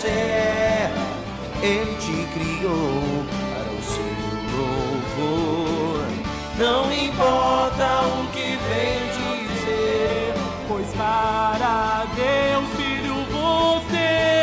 você. Ele te criou para o seu louvor. Não importa o que vem dizer, pois para Deus, filho, você é.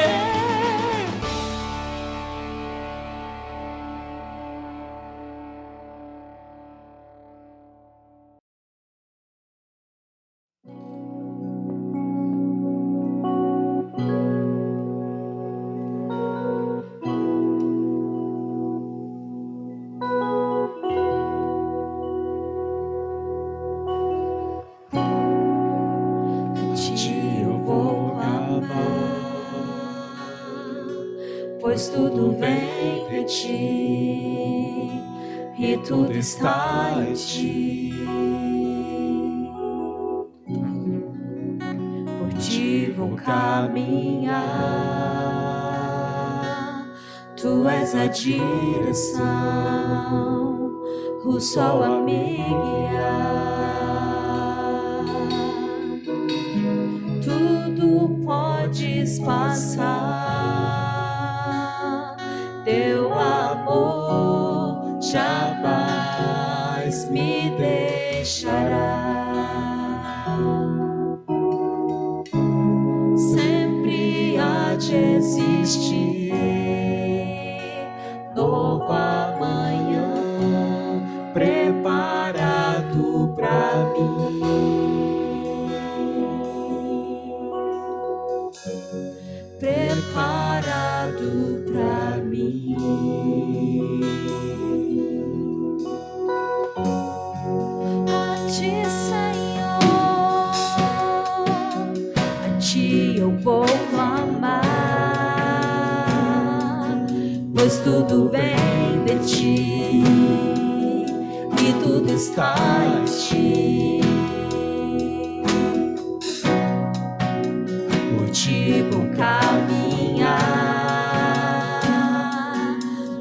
Pois tudo vem de ti e tudo está em ti. Por ti vou caminhar, tu és a direção, o sol a me guiar. Tudo podes passar, teu amor jamais me deixará. Sempre há de existir novo amanhã preparado pra mim. Preparado pra mim. A ti, Senhor, a ti eu vou clamar, pois tudo vem de ti e tudo está em ti. Por ti vou caminhar,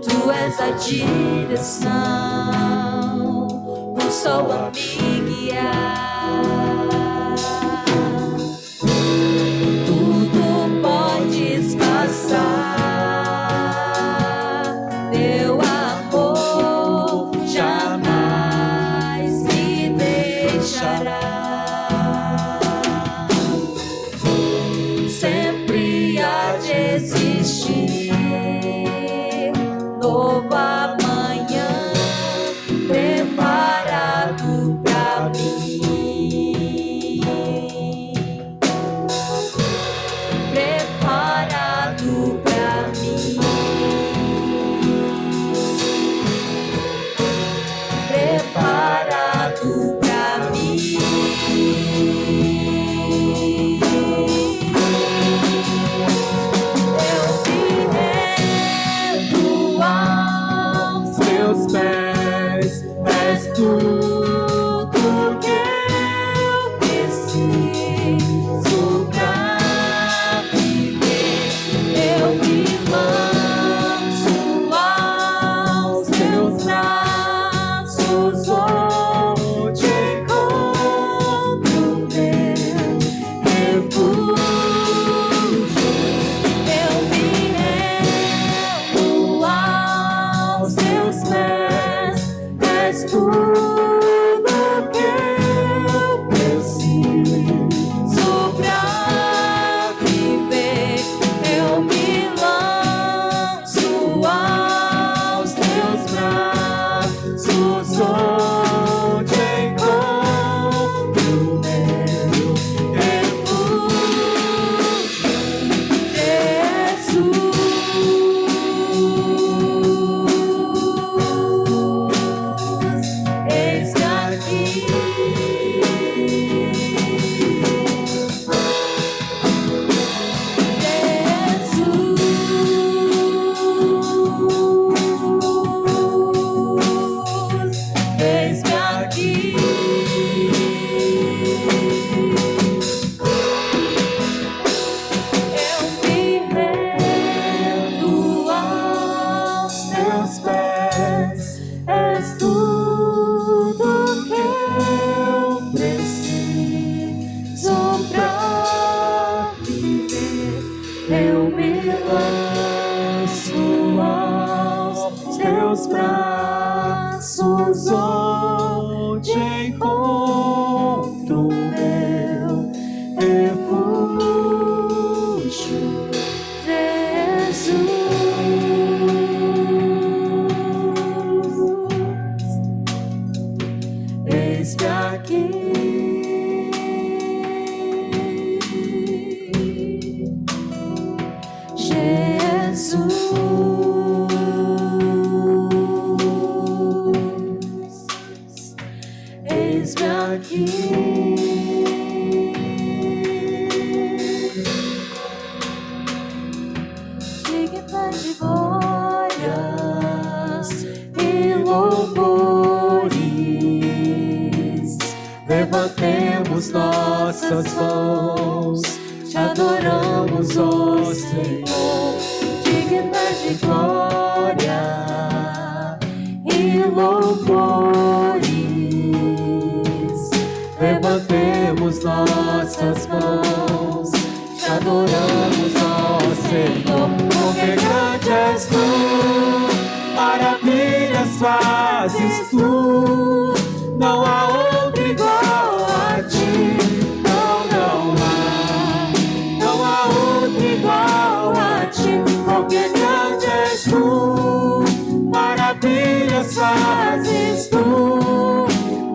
tu és a direção, o sol a me guiar. Tudo podes passar, teu amor jamais me deixará. Sempre há de existir novo amanhã preparado pra mim. Preparado pra mim. Preparado pra mim. Tudo que eu preciso pra viver, eu me lanço aos teus braços, onde encontro meu refúgio. Eu me rendo aos teus pés, és tudo que eu preciso pra viver. Eu me lanço aos teus braços, onde encontro meu refúgio, Jesus. Eis-me aqui. Jesus, eis-me aqui. Eu me rendo aos teus pés, és tudo que eu preciso pra viver. Eu me lanço eis-me aqui. Digna de glórias e louvores, levantemos nossas mãos, te adoramos, ó Senhor. Digna de glória e louvores, levantemos nossas mãos, te adoramos, ó Senhor. Porque grande és tu, maravilhas fazes tu, não há outro igual a ti. Não há outro igual a ti. Porque grande és tu, maravilhas fazes tu,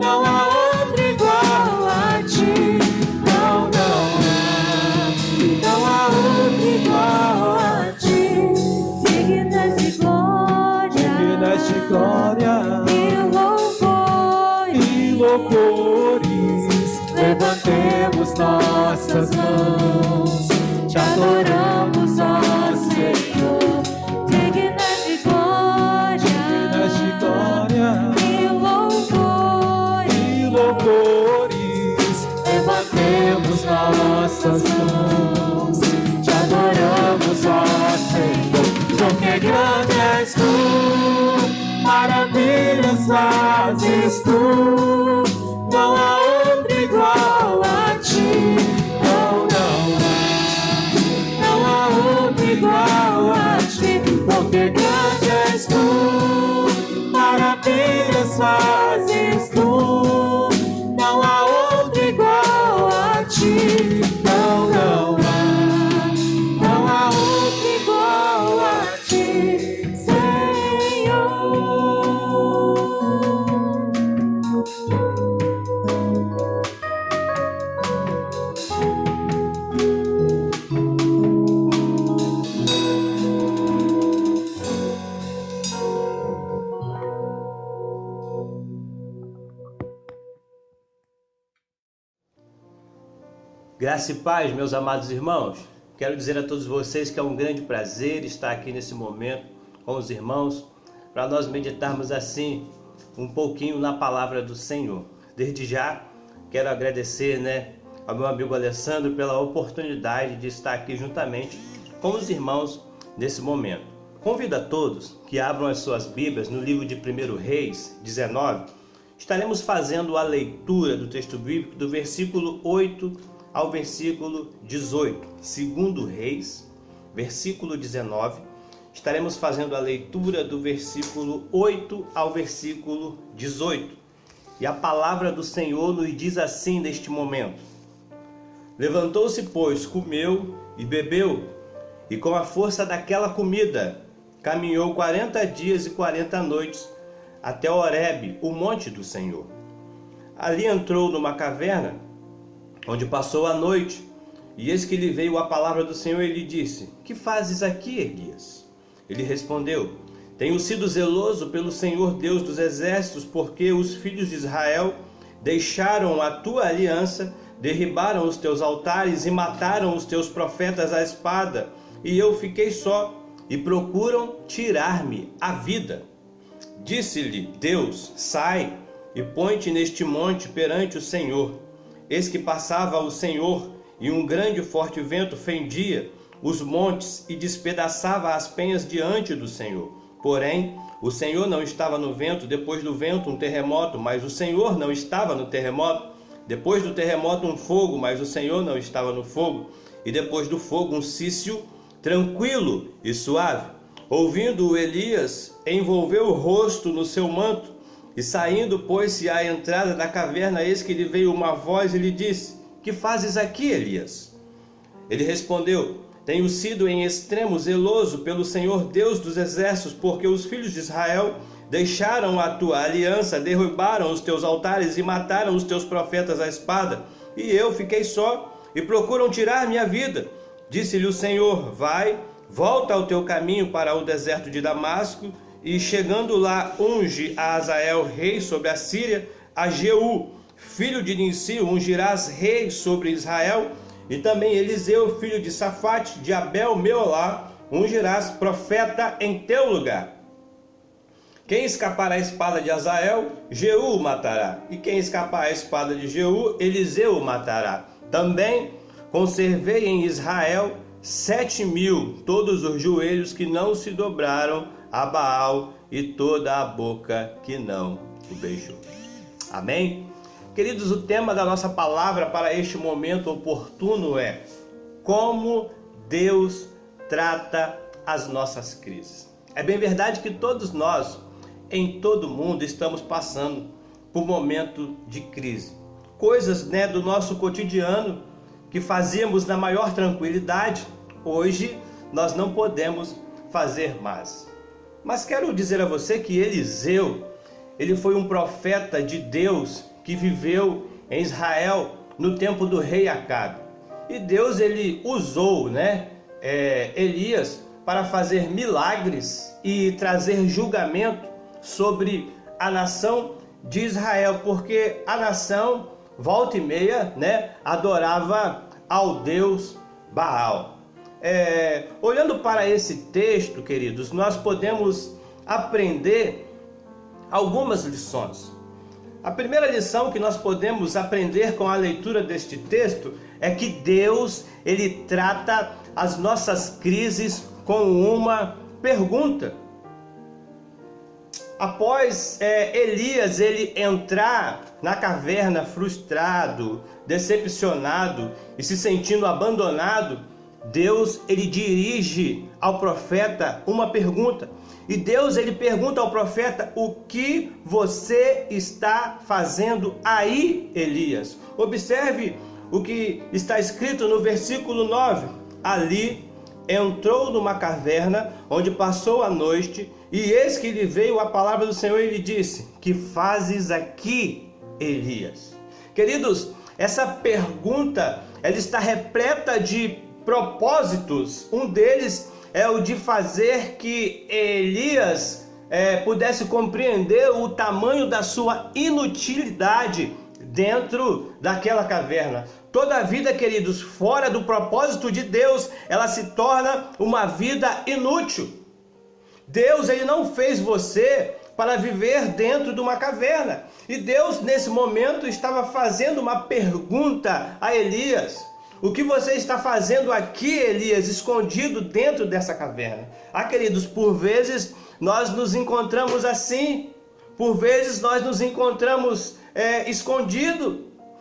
não há outro igual a ti. Não há outro igual a ti. Dignas de glória e louvores, levantemos nossas mãos, te adoramos, ó Senhor. Dignas de glória e louvores, levantemos nossas mãos, te adoramos, ó Senhor. Porque grande és tu, maravilhas fazes tu, não há outro igual a ti. Não há outro igual a ti. Porque grande és tu, maravilhas fazes tu, não há outro igual a ti. Não há outro igual a ti, Senhor. Graça e paz, meus amados irmãos. Quero dizer a todos vocês que é um grande prazer estar aqui nesse momento com os irmãos, para nós meditarmos assim um pouquinho na palavra do Senhor. Desde já quero agradecer, ao meu amigo Alessandro pela oportunidade de estar aqui juntamente com os irmãos nesse momento. Convido a todos que abram as suas Bíblias no livro de 1 Reis 19. Estaremos fazendo a leitura do texto bíblico do versículo 8 ao versículo 18. 2 Reis, versículo 19. Estaremos fazendo a leitura do versículo 8 ao versículo 18. E a palavra do Senhor nos diz assim neste momento: Levantou-se, pois, comeu e bebeu, e com a força daquela comida caminhou 40 dias e 40 noites até Horebe, o monte do Senhor. Ali entrou numa caverna, onde passou a noite, e eis que lhe veio a palavra do Senhor e lhe disse: Que fazes aqui, Elias? Ele respondeu: Tenho sido zeloso pelo Senhor Deus dos exércitos, porque os filhos de Israel deixaram a tua aliança, derribaram os teus altares e mataram os teus profetas à espada, e eu fiquei só, e procuram tirar-me a vida. Disse-lhe Deus: Sai e põe-te neste monte perante o Senhor. Eis que passava o Senhor, e um grande e forte vento fendia os montes e despedaçava as penhas diante do Senhor. Porém, o Senhor não estava no vento. Depois do vento, um terremoto, mas o Senhor não estava no terremoto. Depois do terremoto, um fogo, mas o Senhor não estava no fogo. E depois do fogo, um cício tranquilo e suave. Ouvindo-o, Elias envolveu o rosto no seu manto, e saindo, pôs-se à entrada da caverna. Eis que lhe veio uma voz e lhe disse: Que fazes aqui, Elias? Ele respondeu: Tenho sido em extremo zeloso pelo Senhor Deus dos exércitos, porque os filhos de Israel deixaram a tua aliança, derrubaram os teus altares e mataram os teus profetas à espada, e eu fiquei só, e procuram tirar minha vida. Disse-lhe o Senhor: volta ao teu caminho para o deserto de Damasco, e chegando lá unge a Azael rei sobre a Síria, a Jeú, filho de Nissi, ungirás rei sobre Israel, e também Eliseu, filho de Safate, de Abel Meolá, ungirás profeta em teu lugar. Quem escapar à espada de Azael, Jeú o matará, e quem escapar à espada de Jeú, Eliseu o matará. Também conservei em Israel 7.000, todos os joelhos que não se dobraram a Baal e toda a boca que não o beijou. Amém? Queridos, o tema da nossa palavra para este momento oportuno é como Deus trata as nossas crises. É bem verdade que todos nós, em todo mundo, estamos passando por momento de crise. Coisas, do nosso cotidiano que fazíamos na maior tranquilidade, hoje nós não podemos fazer mais. Mas quero dizer a você que Eliseu, ele foi um profeta de Deus que viveu em Israel no tempo do rei Acabe. E Deus, ele usou, Elias para fazer milagres e trazer julgamento sobre a nação de Israel, porque a nação, volta e meia, adorava ao Deus Baal. Olhando para esse texto, queridos, nós podemos aprender algumas lições. A primeira lição que nós podemos aprender com a leitura deste texto é que Deus, ele trata as nossas crises com uma pergunta. Após Elias ele entrar na caverna frustrado, decepcionado e se sentindo abandonado, Deus ele dirige ao profeta uma pergunta. E Deus ele pergunta ao profeta: o que você está fazendo aí, Elias? Observe o que está escrito no versículo 9. Ali entrou numa caverna onde passou a noite, e eis que lhe veio a palavra do Senhor e lhe disse: que fazes aqui, Elias? Queridos, essa pergunta ela está repleta de propósitos. Um deles é o de fazer que Elias pudesse compreender o tamanho da sua inutilidade dentro daquela caverna. Toda vida, queridos, fora do propósito de Deus, ela se torna uma vida inútil. Deus, ele não fez você para viver dentro de uma caverna. E Deus, nesse momento, estava fazendo uma pergunta a Elias: o que você está fazendo aqui, Elias, escondido dentro dessa caverna? Queridos, por vezes nós nos encontramos assim. Por vezes nós nos encontramos escondidos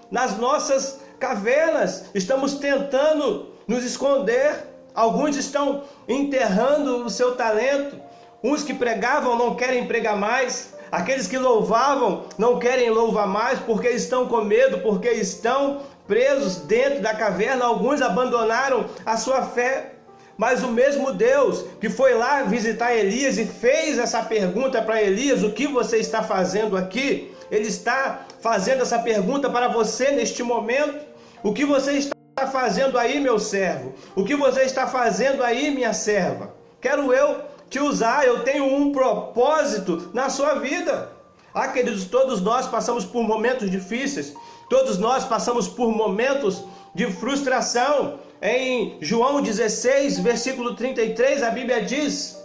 nas nossas cavernas. Estamos tentando nos esconder. Alguns estão enterrando o seu talento. Uns que pregavam não querem pregar mais. Aqueles que louvavam não querem louvar mais porque estão com medo, porque estão presos dentro da caverna. Alguns abandonaram a sua fé. Mas o mesmo Deus que foi lá visitar Elias e fez essa pergunta para Elias: o que você está fazendo aqui? Ele está fazendo essa pergunta para você neste momento. O que você está fazendo aí, meu servo? O que você está fazendo aí, minha serva? Quero eu te usar, eu tenho um propósito na sua vida. Queridos, todos nós passamos por momentos difíceis. Todos nós passamos por momentos de frustração. Em João 16, versículo 33, a Bíblia diz: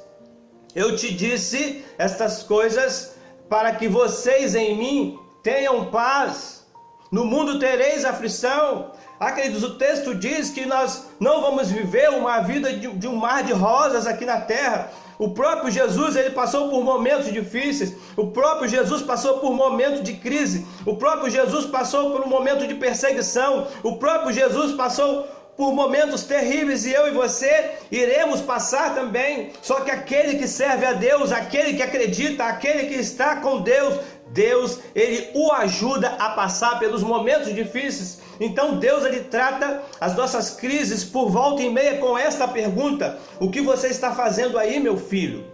eu te disse estas coisas para que vocês em mim tenham paz. No mundo tereis aflição. Queridos, o texto diz que nós não vamos viver uma vida de um mar de rosas aqui na terra. O próprio Jesus, ele passou por momentos difíceis. O próprio Jesus passou por momentos de crise. O próprio Jesus passou por um momento de perseguição. O próprio Jesus passou por momentos terríveis, e eu e você iremos passar também. Só que aquele que serve a Deus, aquele que acredita, aquele que está com Deus, Deus, ele o ajuda a passar pelos momentos difíceis. Então Deus, ele trata as nossas crises por volta e meia com esta pergunta: o que você está fazendo aí, meu filho?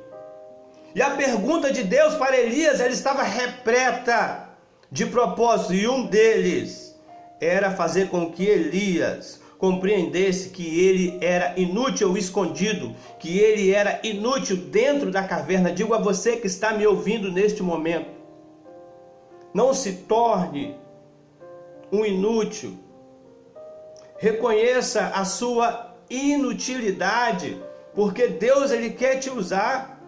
E a pergunta de Deus para Elias, ela estava repleta de propósitos, e um deles era fazer com que Elias compreendesse que ele era inútil escondido, que ele era inútil dentro da caverna. Digo a você que está me ouvindo neste momento, não se torne um inútil. Reconheça a sua inutilidade, porque Deus ele quer te usar.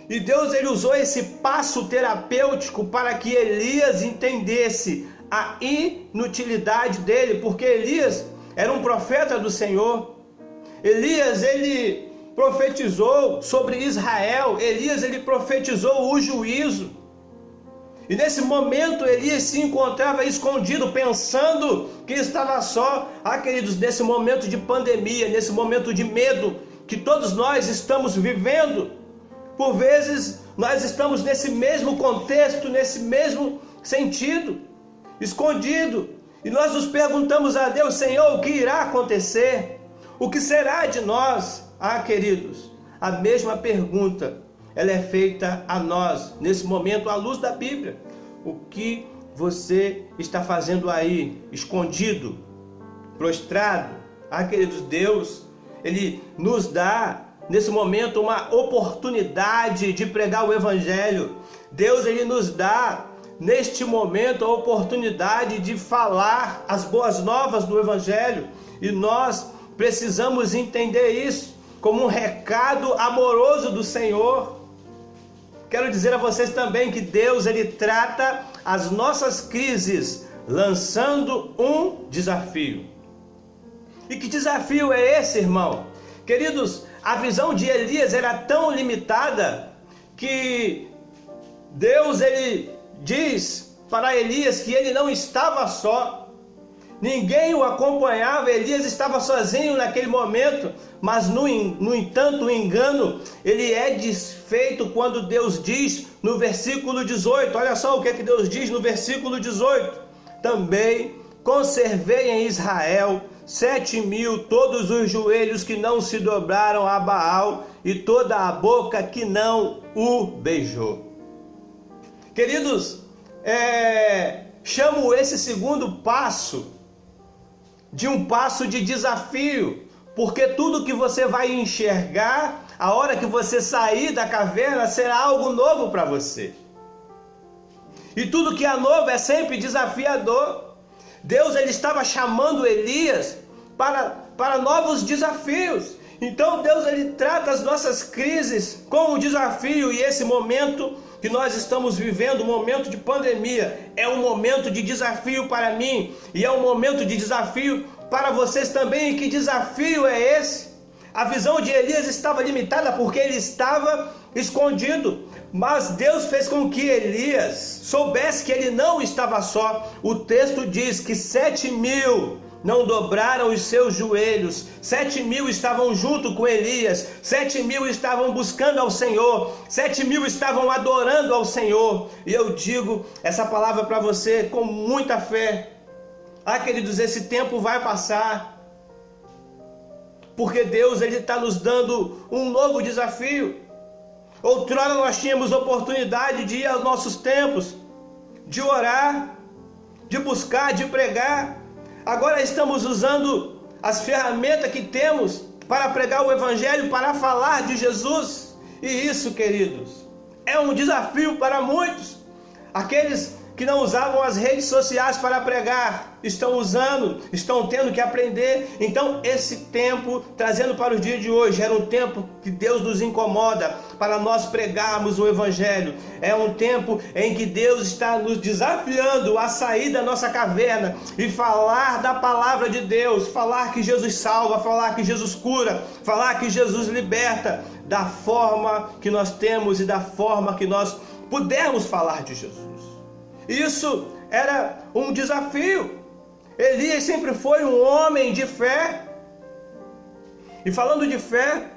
E Deus ele usou esse passo terapêutico para que Elias entendesse a inutilidade dele, porque Elias era um profeta do Senhor. Elias ele profetizou sobre Israel. Elias ele profetizou o juízo. E nesse momento Elias se encontrava escondido, pensando que estava só. Queridos, nesse momento de pandemia, nesse momento de medo que todos nós estamos vivendo, por vezes nós estamos nesse mesmo contexto, nesse mesmo sentido, escondido. E nós nos perguntamos a Deus: Senhor, o que irá acontecer? O que será de nós? Queridos, a mesma pergunta ela é feita a nós, nesse momento, à luz da Bíblia. O que você está fazendo aí, escondido, prostrado? Queridos, Deus, Ele nos dá, nesse momento, uma oportunidade de pregar o Evangelho. Deus, Ele nos dá, neste momento, a oportunidade de falar as boas novas do Evangelho. E nós precisamos entender isso como um recado amoroso do Senhor. Quero dizer a vocês também que Deus ele trata as nossas crises lançando um desafio. E que desafio é esse, irmão? Queridos, a visão de Elias era tão limitada que Deus ele diz para Elias que ele não estava só. Ninguém o acompanhava, Elias estava sozinho naquele momento, mas no entanto o engano ele é desfeito quando Deus diz no versículo 18, olha só o que Deus diz no versículo 18: também conservei em Israel 7.000 todos os joelhos que não se dobraram a Baal e toda a boca que não o beijou. Queridos, chamo esse segundo passo de um passo de desafio, porque tudo que você vai enxergar, a hora que você sair da caverna, será algo novo para você. E tudo que é novo é sempre desafiador. Deus ele estava chamando Elias para novos desafios. Então Deus ele trata as nossas crises com um desafio, e esse momento que nós estamos vivendo, um momento de pandemia, é um momento de desafio para mim, e é um momento de desafio para vocês também. E que desafio é esse? A visão de Elias estava limitada porque ele estava escondido, mas Deus fez com que Elias soubesse que ele não estava só. O texto diz que 7.000 não dobraram os seus joelhos, 7.000 estavam junto com Elias, 7.000 estavam buscando ao Senhor, 7.000 estavam adorando ao Senhor. E eu digo essa palavra para você com muita fé. Queridos, esse tempo vai passar, porque Deus ele está nos dando um novo desafio. Outrora nós tínhamos oportunidade de ir aos nossos templos, de orar, de buscar, de pregar. Agora estamos usando as ferramentas que temos para pregar o Evangelho, para falar de Jesus. E isso, queridos, é um desafio para muitos. Aqueles que não usavam as redes sociais para pregar, estão usando, estão tendo que aprender. Então esse tempo, trazendo para o dia de hoje, era um tempo que Deus nos incomoda para nós pregarmos o Evangelho. É um tempo em que Deus está nos desafiando a sair da nossa caverna e falar da palavra de Deus, falar que Jesus salva, falar que Jesus cura, falar que Jesus liberta, da forma que nós temos e da forma que nós pudermos falar de Jesus. Isso era um desafio. Elias sempre foi um homem de fé. E falando de fé,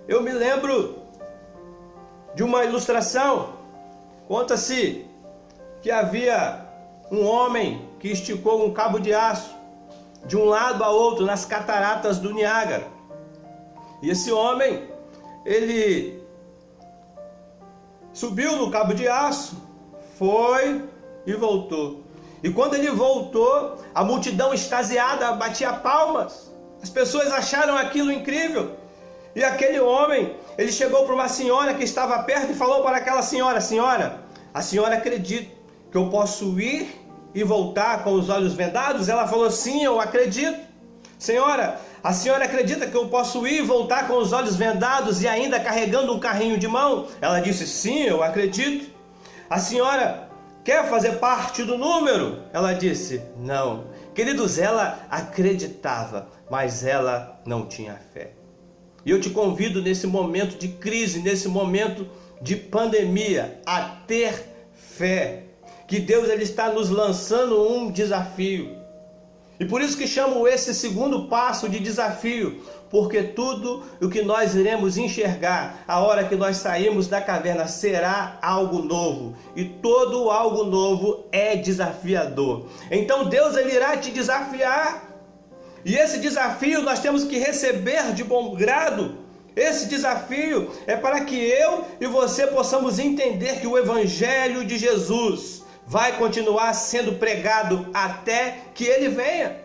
eu me lembro de uma ilustração. Conta-se que havia um homem que esticou um cabo de aço de um lado a outro nas cataratas do Niágara. E esse homem, ele subiu no cabo de aço, foi e voltou. E quando ele voltou, a multidão extasiada batia palmas. As pessoas acharam aquilo incrível. E aquele homem, ele chegou para uma senhora que estava perto e falou para aquela senhora: senhora, a senhora acredita que eu posso ir e voltar com os olhos vendados? Ela falou: sim, eu acredito. Senhora, a senhora acredita que eu posso ir e voltar com os olhos vendados e ainda carregando um carrinho de mão? Ela disse: sim, eu acredito. A senhora quer fazer parte do número? Ela disse: não. Queridos, ela acreditava, mas ela não tinha fé. E eu te convido nesse momento de crise, nesse momento de pandemia, a ter fé. Que Deus ele está nos lançando um desafio. E por isso que chamo esse segundo passo de desafio, porque tudo o que nós iremos enxergar a hora que nós sairmos da caverna será algo novo, e todo algo novo é desafiador. Então Deus ele irá te desafiar, e esse desafio nós temos que receber de bom grado. Esse desafio é para que eu e você possamos entender que o Evangelho de Jesus vai continuar sendo pregado até que ele venha.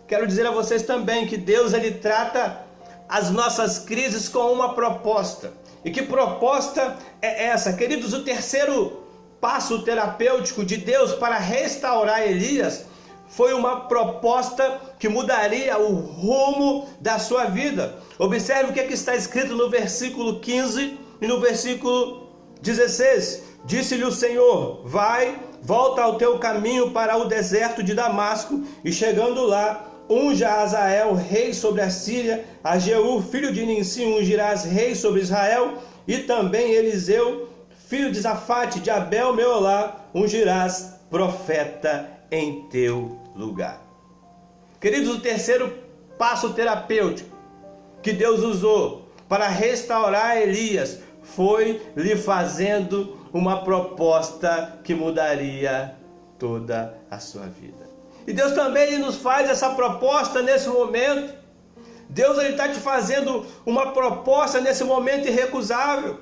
Quero dizer a vocês também que Deus ele trata as nossas crises com uma proposta. E que proposta é essa? Queridos, o terceiro passo terapêutico de Deus para restaurar Elias foi uma proposta que mudaria o rumo da sua vida. Observe o que está escrito no versículo 15 e no versículo 16. Disse-lhe o Senhor: vai, volta ao teu caminho para o deserto de Damasco, e chegando lá, unja a Azael, rei sobre a Síria, a Jeú, filho de Ninsi, ungirás rei sobre Israel, e também Eliseu, filho de Zafate, de Abel Meolá, ungirás profeta em teu lugar. Queridos, o terceiro passo terapêutico que Deus usou para restaurar Elias foi lhe fazendo uma proposta que mudaria toda a sua vida. E Deus também nos faz essa proposta nesse momento. Deus está te fazendo uma proposta nesse momento irrecusável.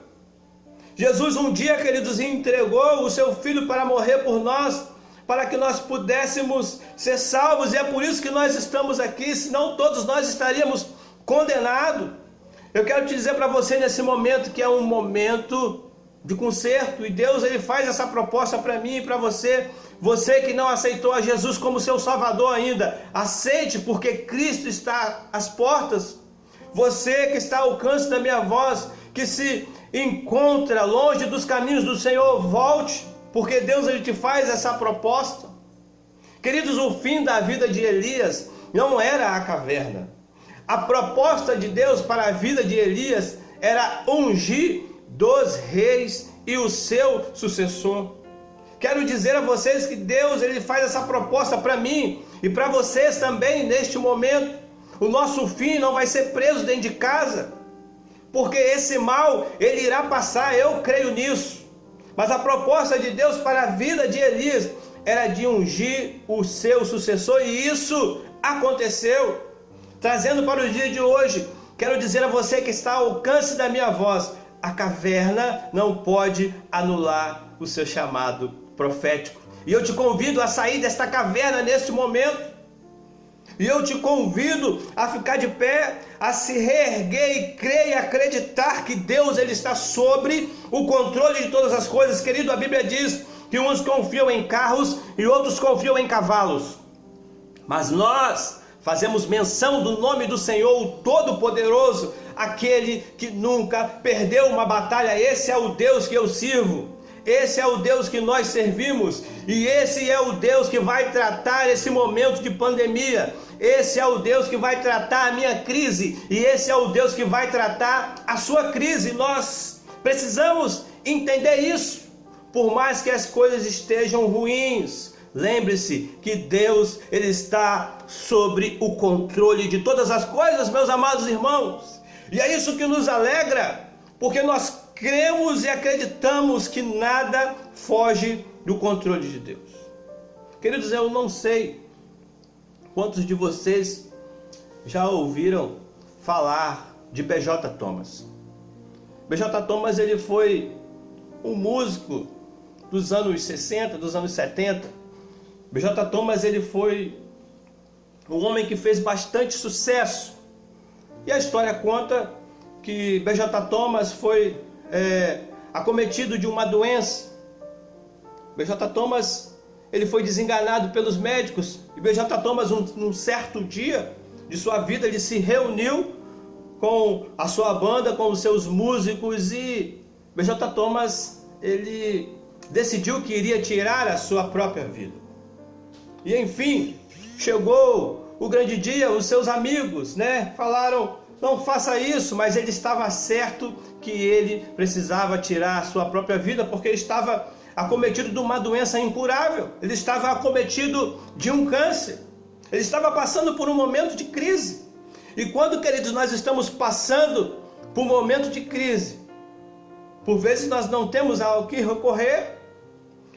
Jesus um dia, queridos, entregou o seu Filho para morrer por nós, para que nós pudéssemos ser salvos, e é por isso que nós estamos aqui, senão todos nós estaríamos condenados. Eu quero te dizer para você nesse momento que é um momento de conserto, e Deus ele faz essa proposta para mim e para você. Você que não aceitou a Jesus como seu Salvador ainda, aceite, porque Cristo está às portas. Você que está ao alcance da minha voz, que se encontra longe dos caminhos do Senhor, volte, porque Deus ele te faz essa proposta. Queridos, o fim da vida de Elias não era a caverna. A proposta de Deus para a vida de Elias era ungir dos reis e o seu sucessor. Quero dizer a vocês que Deus ele faz essa proposta para mim e para vocês também neste momento. O nosso fim não vai ser preso dentro de casa, porque esse mal ele irá passar, eu creio nisso. Mas a proposta de Deus para a vida de Elias era de ungir o seu sucessor, e isso aconteceu. Trazendo para o dia de hoje, quero dizer a você que está ao alcance da minha voz: a caverna não pode anular o seu chamado profético. E eu te convido a sair desta caverna neste momento. E eu te convido a ficar de pé, a se reerguer e crer e acreditar que Deus ele está sobre o controle de todas as coisas. Querido, a Bíblia diz que uns confiam em carros e outros confiam em cavalos. Mas nós fazemos menção do nome do Senhor, o Todo-Poderoso, aquele que nunca perdeu uma batalha. Esse é o Deus que eu sirvo. Esse é o Deus que nós servimos, e esse é o Deus que vai tratar esse momento de pandemia. Esse é o Deus que vai tratar a minha crise, e esse é o Deus que vai tratar a sua crise. Nós precisamos entender isso. Por mais que as coisas estejam ruins, lembre-se que Deus ele está sobre o controle de todas as coisas, meus amados irmãos. E é isso que nos alegra, porque nós cremos e acreditamos que nada foge do controle de Deus. Queridos, eu não sei quantos de vocês já ouviram falar de B.J. Thomas. B.J. Thomas ele foi um músico dos anos 60, dos anos 70, B.J. Thomas, ele foi um homem que fez bastante sucesso. E a história conta que B.J. Thomas foi acometido de uma doença. B.J. Thomas, ele foi desenganado pelos médicos. E B.J. Thomas, num certo dia de sua vida, ele se reuniu com a sua banda, com os seus músicos, e B.J. Thomas, ele decidiu que iria tirar a sua própria vida. E enfim, chegou o grande dia, os seus amigos, falaram, não faça isso, mas ele estava certo que ele precisava tirar a sua própria vida, porque ele estava acometido de uma doença incurável, ele estava acometido de um câncer, ele estava passando por um momento de crise. E quando, queridos, nós estamos passando por um momento de crise, por vezes nós não temos ao que recorrer,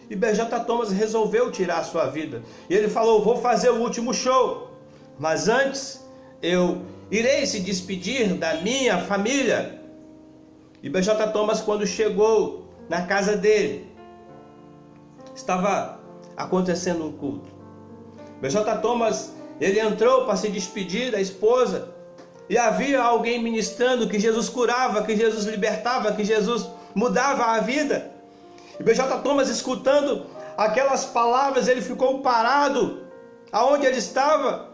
e B.J. Thomas resolveu tirar a sua vida. E ele falou, vou fazer o último show, mas antes eu irei se despedir da minha família. E B.J. Thomas, quando chegou na casa dele, estava acontecendo um culto. B.J. Thomas, ele entrou para se despedir da esposa, e havia alguém ministrando que Jesus curava, que Jesus libertava, que Jesus mudava a vida. E B.J. Thomas, escutando aquelas palavras, ele ficou parado aonde ele estava,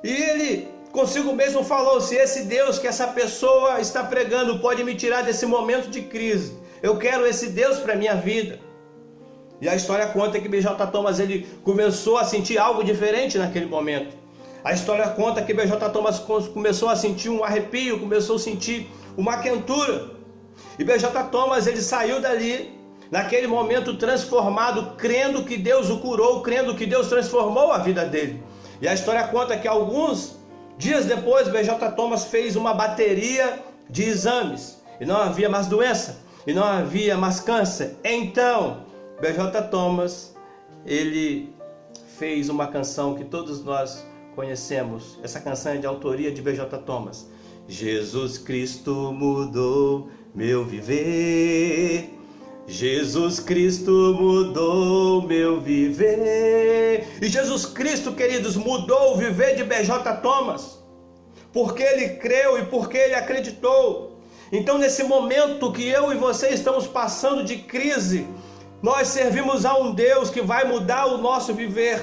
e ele consigo mesmo falou, se esse Deus que essa pessoa está pregando pode me tirar desse momento de crise, eu quero esse Deus para a minha vida. E a história conta que B.J. Thomas, ele começou a sentir algo diferente naquele momento. A história conta que B.J. Thomas começou a sentir um arrepio, começou a sentir uma quentura. E B.J. Thomas, ele saiu dali, naquele momento transformado, crendo que Deus o curou, crendo que Deus transformou a vida dele. E a história conta que alguns dias depois, B.J. Thomas fez uma bateria de exames, e não havia mais doença, e não havia mais câncer. Então, B.J. Thomas, ele fez uma canção que todos nós conhecemos. Essa canção é de autoria de B.J. Thomas. Jesus Cristo mudou meu viver, Jesus Cristo mudou meu viver. E Jesus Cristo, queridos, mudou o viver de B.J. Thomas, porque ele creu e porque ele acreditou. Então, nesse momento que eu e você estamos passando de crise, nós servimos a um Deus que vai mudar o nosso viver.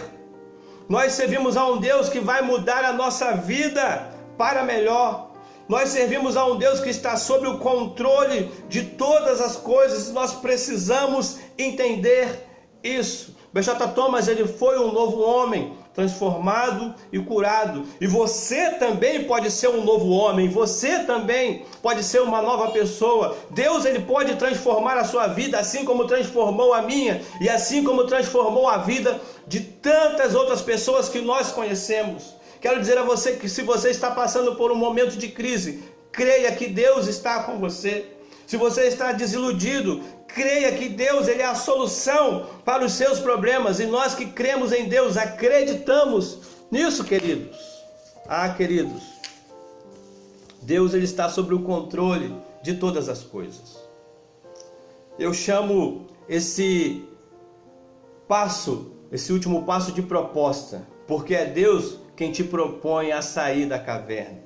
Nós servimos a um Deus que vai mudar a nossa vida para melhor. Nós servimos a um Deus que está sob o controle de todas as coisas. Nós precisamos entender isso. B.J. Thomas, ele foi um novo homem, transformado e curado. E você também pode ser um novo homem. Você também pode ser uma nova pessoa. Deus, ele pode transformar a sua vida, assim como transformou a minha, e assim como transformou a vida de tantas outras pessoas que nós conhecemos. Quero dizer a você que se você está passando por um momento de crise, creia que Deus está com você. Se você está desiludido, creia que Deus, ele é a solução para os seus problemas. E nós que cremos em Deus, acreditamos nisso, queridos. Queridos, Deus, ele está sob o controle de todas as coisas. Eu chamo esse último passo de proposta, porque é Deus quem te propõe a sair da caverna.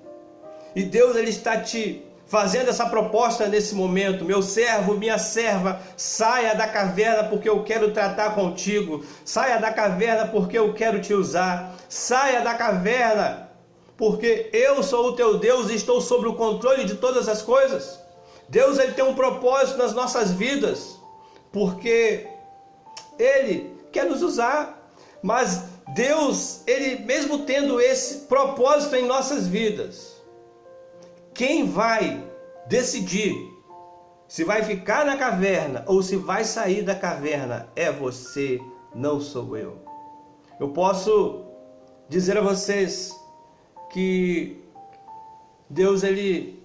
E Deus, ele está te fazendo essa proposta nesse momento. Meu servo, minha serva, saia da caverna porque eu quero tratar contigo. Saia da caverna porque eu quero te usar. Saia da caverna porque eu sou o teu Deus e estou sob o controle de todas as coisas. Deus, ele tem um propósito nas nossas vidas, porque ele quer nos usar. Mas Deus, ele mesmo tendo esse propósito em nossas vidas, quem vai decidir se vai ficar na caverna ou se vai sair da caverna é você, não sou eu. Eu posso dizer a vocês que Deus, ele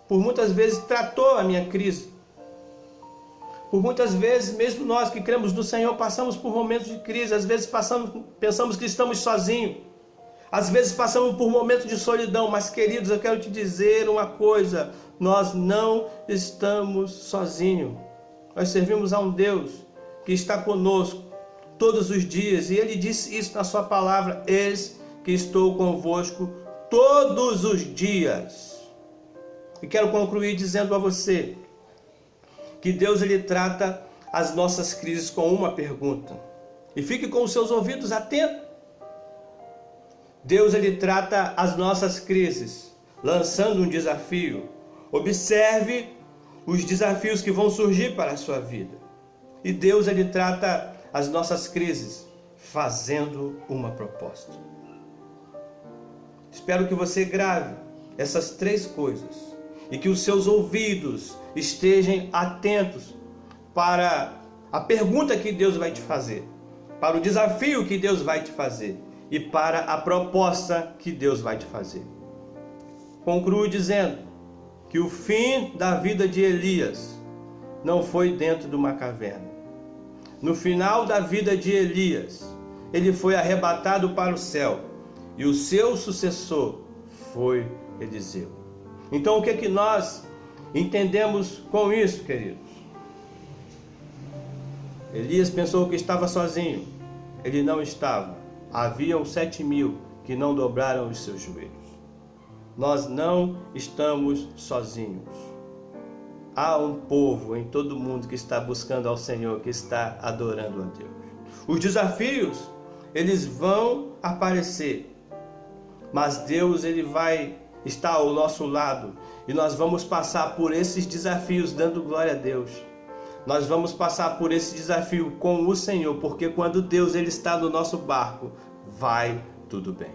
por muitas vezes tratou a minha crise. Por muitas vezes, mesmo nós que cremos no Senhor, passamos por momentos de crise. Às vezes pensamos que estamos sozinhos. Às vezes passamos por momentos de solidão. Mas, queridos, eu quero te dizer uma coisa. Nós não estamos sozinhos. Nós servimos a um Deus que está conosco todos os dias. E ele disse isso na sua palavra: eis que estou convosco todos os dias. E quero concluir dizendo a você que Deus ele trata as nossas crises com uma pergunta. E fique com os seus ouvidos atentos. Deus ele trata as nossas crises lançando um desafio. Observe os desafios que vão surgir para a sua vida. E Deus ele trata as nossas crises fazendo uma proposta. Espero que você grave essas 3 coisas e que os seus ouvidos estejam atentos para a pergunta que Deus vai te fazer, para o desafio que Deus vai te fazer e para a proposta que Deus vai te fazer. Concluo dizendo que o fim da vida de Elias não foi dentro de uma caverna. No final da vida de Elias, ele foi arrebatado para o céu e o seu sucessor foi Eliseu. Então o que é que nós entendemos com isso, queridos? Elias pensou que estava sozinho. Ele não estava. Haviam 7.000 que não dobraram os seus joelhos. Nós não estamos sozinhos. Há um povo em todo o mundo que está buscando ao Senhor, que está adorando a Deus. Os desafios, eles vão aparecer, mas Deus ele vai estar ao nosso lado e nós vamos passar por esses desafios dando glória a Deus. Nós vamos passar por esse desafio com o Senhor, porque quando Deus ele está no nosso barco, vai tudo bem.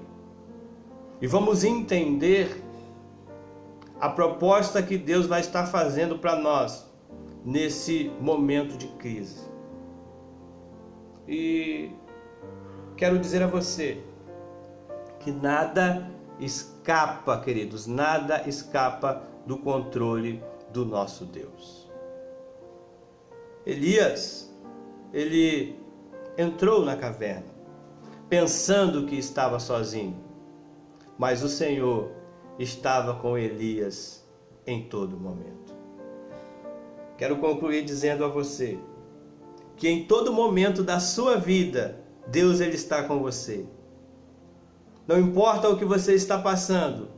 E vamos entender a proposta que Deus vai estar fazendo para nós nesse momento de crise. E quero dizer a você que nada escapa, queridos, nada escapa do controle do nosso Deus. Elias, ele entrou na caverna, pensando que estava sozinho, mas o Senhor estava com Elias em todo momento. Quero concluir dizendo a você que em todo momento da sua vida, Deus ele está com você. Não importa o que você está passando,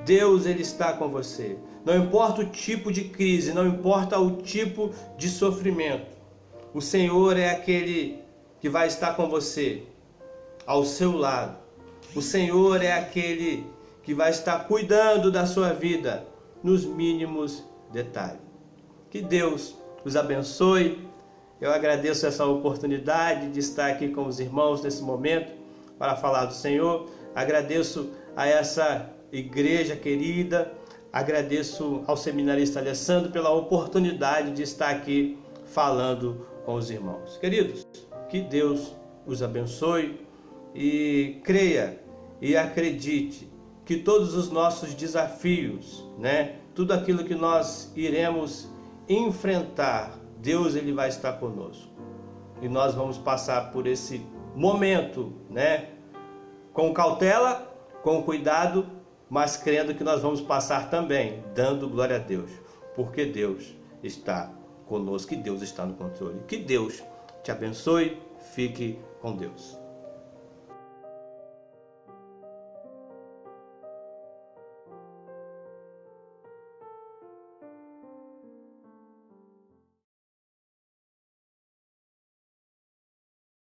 Deus ele está com você. Não importa o tipo de crise, não importa o tipo de sofrimento, o Senhor é aquele que vai estar com você, ao seu lado. O Senhor é aquele que vai estar cuidando da sua vida nos mínimos detalhes. Que Deus os abençoe. Eu agradeço essa oportunidade de estar aqui com os irmãos nesse momento para falar do Senhor. Agradeço a essa igreja querida. Agradeço ao seminarista Alessandro pela oportunidade de estar aqui falando com os irmãos. Queridos, que Deus os abençoe e creia e acredite que todos os nossos desafios, tudo aquilo que nós iremos enfrentar, Deus ele vai estar conosco. E nós vamos passar por esse momento, com cautela, com cuidado, mas crendo que nós vamos passar também, dando glória a Deus, porque Deus está conosco, que Deus está no controle. Que Deus te abençoe, fique com Deus.